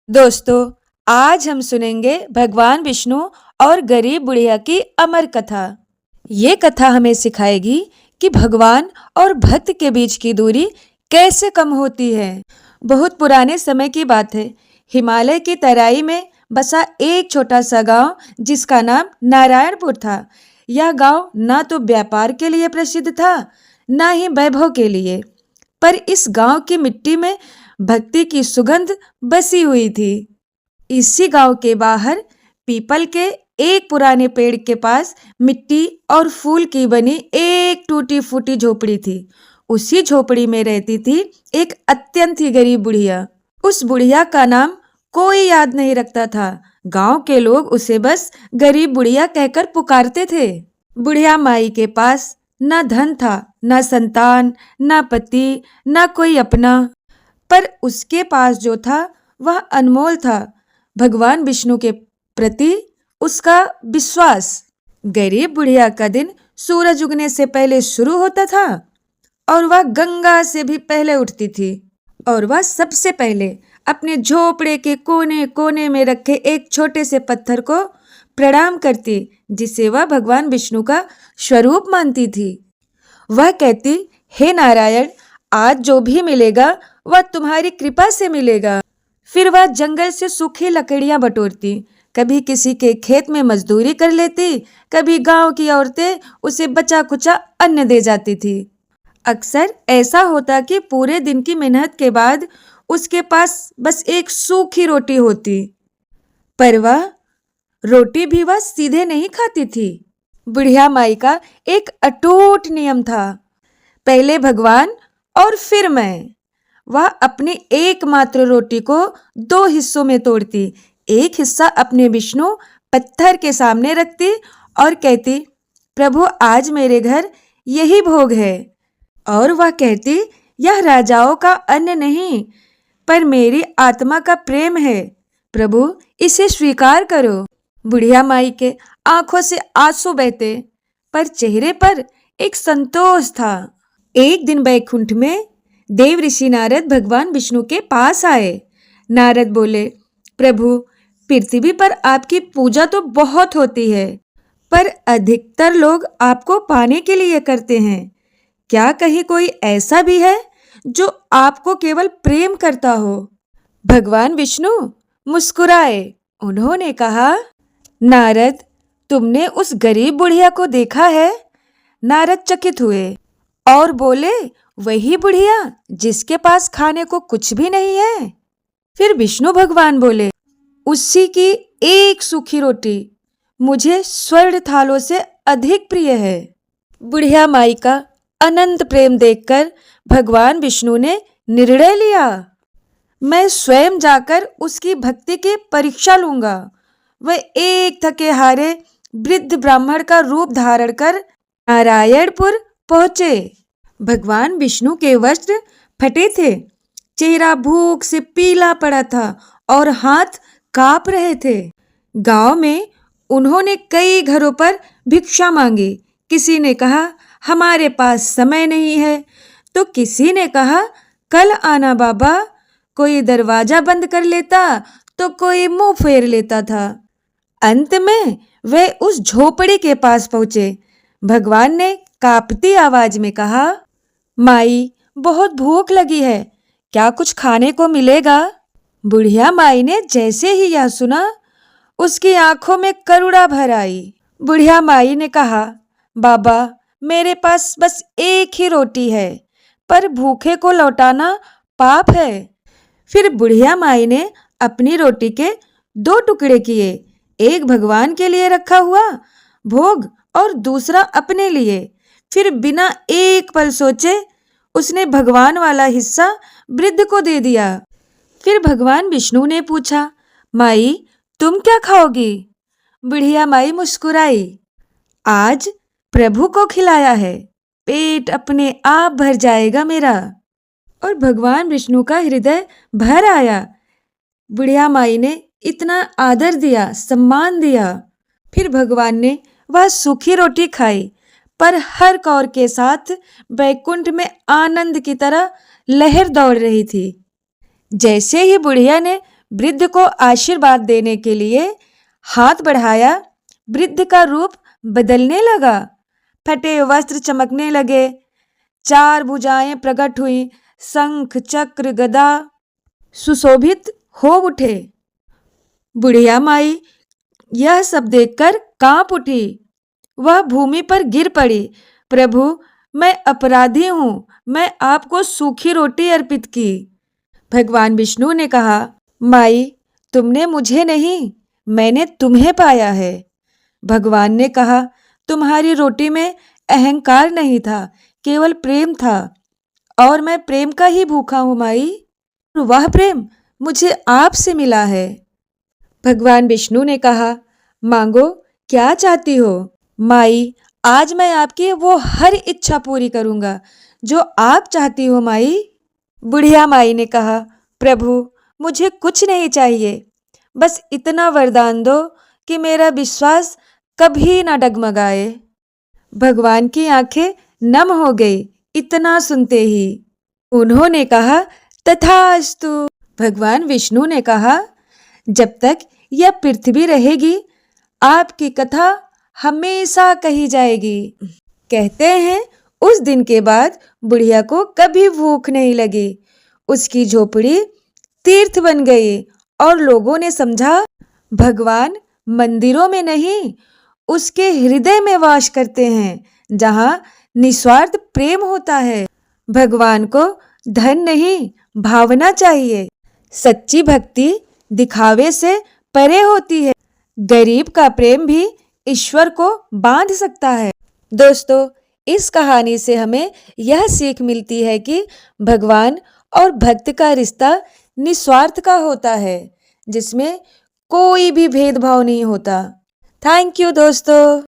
दोस्तों, आज हम सुनेंगे भगवान विष्णु और गरीब बुढ़िया की अमर कथा। ये कथा हमें सिखाएगी कि भगवान और भक्त के बीच की दूरी कैसे कम होती है। बहुत पुराने समय की बात है। हिमालय की तराई में बसा एक छोटा सा गांव जिसका नाम नारायणपुर था। यह गांव ना तो व्यापार के लिए प्रसिद्ध था, ना ही वैभव के लिए, पर इस गांव की मिट्टी में भक्ति की सुगंध बसी हुई थी। इसी गांव के बाहर पीपल के एक पुराने पेड़ के पास मिट्टी और फूल की बनी एक टूटी फूटी झोपड़ी थी। उसी झोपड़ी में रहती थी एक अत्यंत ही गरीब बुढ़िया। उस बुढ़िया का नाम कोई याद नहीं रखता था। गांव के लोग उसे बस गरीब बुढ़िया कहकर पुकारते थे। बुढ़िया माई के पास न धन था, न संतान, न पति, न कोई अपना, पर उसके पास जो था वह अनमोल था, भगवान विष्णु के प्रति उसका विश्वास। गरीब बुढ़िया का दिन सूरज उगने से पहले शुरू होता था और वह गंगा से भी पहले उठती थी, और वह सबसे पहले अपने झोपड़े के कोने कोने में रखे एक छोटे से पत्थर को प्रणाम करती, जिसे वह भगवान विष्णु का स्वरूप मानती थी। वह कहती, हे नारायण, आज जो भी मिलेगा वह तुम्हारी कृपा से मिलेगा। फिर वह जंगल से सूखी लकड़ियां बटोरती, कभी किसी के खेत में मजदूरी कर लेती, कभी गांव की औरतें उसे बचा कुचा अन्न दे जाती थी। अक्सर ऐसा होता कि पूरे दिन की मेहनत के बाद उसके पास बस एक सूखी रोटी होती, पर वह रोटी भी वह सीधे नहीं खाती थी। बुढ़िया माई का एक अटूट नियम था, पहले भगवान और फिर मैं। वह अपनी एकमात्र रोटी को 2 हिस्सों में तोड़ती। एक हिस्सा अपने विष्णु पत्थर के सामने रखती और कहती, प्रभु आज मेरे घर यही भोग है। और वह कहती, यह राजाओं का अन्न नहीं, पर मेरी आत्मा का प्रेम है, प्रभु इसे स्वीकार करो। बुढ़िया माई के आंखों से आंसू बहते, पर चेहरे पर एक संतोष था। एक दिन बैकुंठ में देव ऋषि नारद भगवान विष्णु के पास आए। नारद बोले, प्रभु पृथ्वी पर आपकी पूजा तो बहुत होती है, पर अधिकतर लोग आपको पाने के लिए करते हैं। क्या कहीं कोई ऐसा भी है जो आपको केवल प्रेम करता हो? भगवान विष्णु मुस्कुराए। उन्होंने कहा, नारद, तुमने उस गरीब बुढ़िया को देखा है? नारद चकित हुए और बोले, वही बुढ़िया जिसके पास खाने को कुछ भी नहीं है। फिर विष्णु भगवान बोले, उसी की एक सूखी रोटी मुझे स्वर्ण थालों से अधिक प्रिय है। बुढ़िया माई का अनंत प्रेम देखकर भगवान विष्णु ने निर्णय लिया, मैं स्वयं जाकर उसकी भक्ति की परीक्षा लूंगा। वह एक थके हारे वृद्ध ब्राह्मण का रूप धारण कर नारायणपुर पहुंचे। भगवान विष्णु के वस्त्र फटे थे, चेहरा भूख से पीला पड़ा था और हाथ कांप रहे थे। गांव में उन्होंने कई घरों पर भिक्षा मांगी। किसी ने कहा, हमारे पास समय नहीं है, तो किसी ने कहा, कल आना बाबा। कोई दरवाजा बंद कर लेता तो कोई मुंह फेर लेता था। अंत में वे उस झोपड़ी के पास पहुंचे। भगवान ने कांपती आवाज में कहा, माई बहुत भूख लगी है, क्या कुछ खाने को मिलेगा? बुढ़िया माई ने जैसे ही यह सुना, उसकी आंखों में करुणा भर आई। बुढ़िया माई ने कहा, बाबा मेरे पास बस एक ही रोटी है, पर भूखे को लौटाना पाप है। फिर बुढ़िया माई ने अपनी रोटी के 2 टुकड़े किए, एक भगवान के लिए रखा हुआ भोग और दूसरा अपने लिए। फिर बिना एक पल सोचे उसने भगवान वाला हिस्सा वृद्ध को दे दिया। फिर भगवान विष्णु ने पूछा, माई तुम क्या खाओगी? बुढ़िया माई मुस्कुराई, आज प्रभु को खिलाया है, पेट अपने आप भर जाएगा मेरा। और भगवान विष्णु का हृदय भर आया। बुढ़िया माई ने इतना आदर दिया, सम्मान दिया। फिर भगवान ने वह सूखी रोटी खाई, पर हर कौर के साथ बैकुंठ में आनंद की तरह लहर दौड़ रही थी। जैसे ही बुढ़िया ने वृद्ध को आशीर्वाद देने के लिए हाथ बढ़ाया। वृद्ध का रूप बदलने लगा, फटे वस्त्र चमकने लगे, 4 भुजाएं प्रकट हुई, शंख चक्र गदा सुशोभित हो उठे। बुढ़िया माई यह सब देखकर कांप उठी। वह भूमि पर गिर पड़ी। प्रभु, मैं अपराधी हूँ, मैं आपको सूखी रोटी अर्पित की। भगवान विष्णु ने कहा, माई, तुमने मुझे नहीं, मैंने तुम्हें पाया है। भगवान ने कहा, तुम्हारी रोटी में अहंकार नहीं था, केवल प्रेम था, और मैं प्रेम का ही भूखा हूँ माई। वह प्रेम मुझे आपसे मिला है। भगवान विष्णु ने कहा, मांगो, क्या चाहती हो? माई, आज मैं आपकी वो हर इच्छा पूरी करूँगा जो आप चाहती हो माई। बुढ़िया माई ने कहा, प्रभु, मुझे कुछ नहीं चाहिए, बस इतना वरदान दो कि मेरा विश्वास कभी ना डगमगाए। भगवान की आंखें नम हो गई इतना सुनते ही। उन्होंने कहा, तथास्तु। भगवान विष्णु ने कहा, जब तक यह पृथ्वी रहेगी आपकी कथा हमेशा कही जाएगी। कहते हैं उस दिन के बाद बुढ़िया को कभी भूख नहीं लगी। उसकी झोपड़ी तीर्थ बन गई और लोगों ने समझा भगवान मंदिरों में नहीं, उसके हृदय में वास करते हैं, जहाँ निस्वार्थ प्रेम होता है। भगवान को धन नहीं, भावना चाहिए। सच्ची भक्ति दिखावे से परे होती है। गरीब का प्रेम भी ईश्वर को बांध सकता है। दोस्तों, इस कहानी से हमें यह सीख मिलती है कि भगवान और भक्त का रिश्ता निस्वार्थ का होता है, जिसमें कोई भी भेदभाव नहीं होता। थैंक यू दोस्तों।